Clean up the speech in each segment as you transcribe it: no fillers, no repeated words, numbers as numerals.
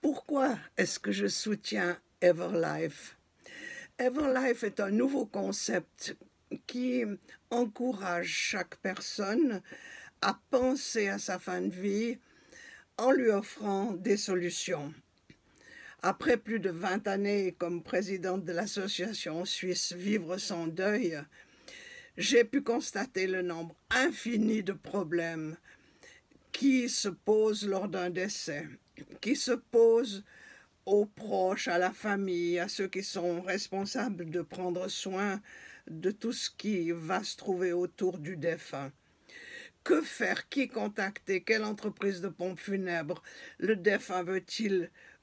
Pourquoi est-ce que je soutiens Everlife? Everlife est un nouveau concept qui encourage chaque personne à penser à sa fin de vie en lui offrant des solutions. Après plus de 20 années comme présidente de l'association suisse Vivre sans deuil, j'ai pu constater le nombre infini de problèmes qui se posent lors d'un décès, qui se posent aux proches, à la famille, à ceux qui sont responsables de prendre soin de tout ce qui va se trouver autour du défunt. Que faire? Qui contacter? Quelle entreprise de pompes funèbres? Le défunt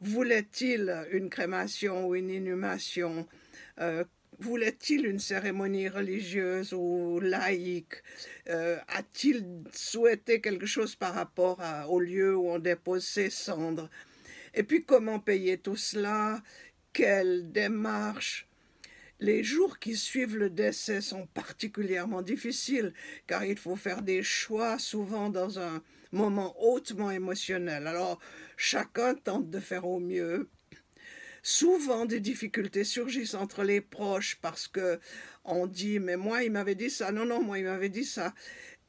voulait-il une crémation ou une inhumation? Voulait-il une cérémonie religieuse ou laïque? A-t-il souhaité quelque chose par rapport au lieu où on dépose ses cendres? Et puis comment payer tout cela? Quelle démarche? Les jours qui suivent le décès sont particulièrement difficiles car il faut faire des choix souvent dans un moment hautement émotionnel. Alors chacun tente de faire au mieux. Souvent des difficultés surgissent entre les proches parce que on dit mais moi il m'avait dit ça, non moi il m'avait dit ça.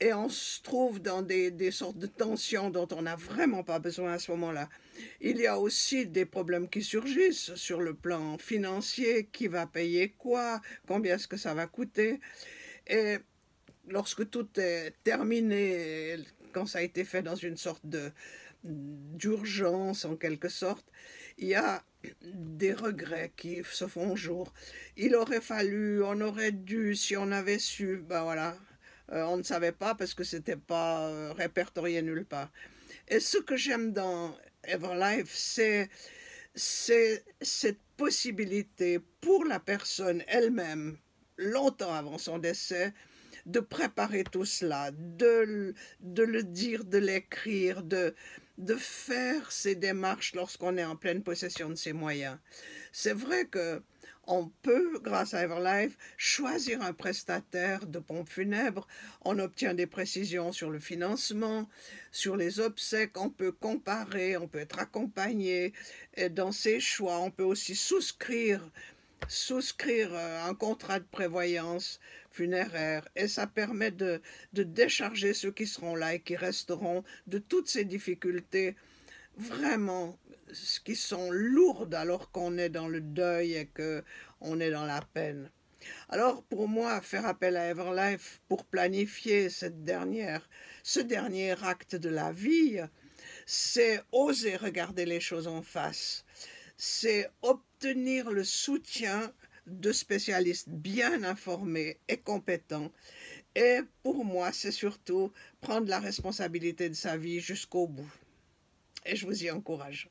Et on se trouve dans des sortes de tensions dont on n'a vraiment pas besoin à ce moment-là. Il y a aussi des problèmes qui surgissent sur le plan financier, qui va payer quoi, combien est-ce que ça va coûter. Et lorsque tout est terminé, quand ça a été fait dans une sorte d'urgence en quelque sorte, il y a des regrets qui se font jour. Il aurait fallu, on aurait dû, si on avait su, ben voilà. On ne savait pas parce que c'était pas répertorié nulle part. Et ce que j'aime dans Everlife, c'est cette possibilité pour la personne elle-même, longtemps avant son décès, de préparer tout cela, de le dire, de l'écrire, de faire ces démarches lorsqu'on est en pleine possession de ses moyens. C'est vrai que on peut, grâce à Everlife, choisir un prestataire de pompes funèbres. On obtient des précisions sur le financement, sur les obsèques. On peut comparer, on peut être accompagné. Et dans ces choix, on peut aussi souscrire un contrat de prévoyance funéraire et ça permet de décharger ceux qui seront là et qui resteront de toutes ces difficultés vraiment qui sont lourdes alors qu'on est dans le deuil et qu'on est dans la peine. Alors pour moi, faire appel à Everlife pour planifier ce dernier acte de la vie, c'est oser regarder les choses en face. C'est obtenir le soutien de spécialistes bien informés et compétents. Et pour moi, c'est surtout prendre la responsabilité de sa vie jusqu'au bout. Et je vous y encourage.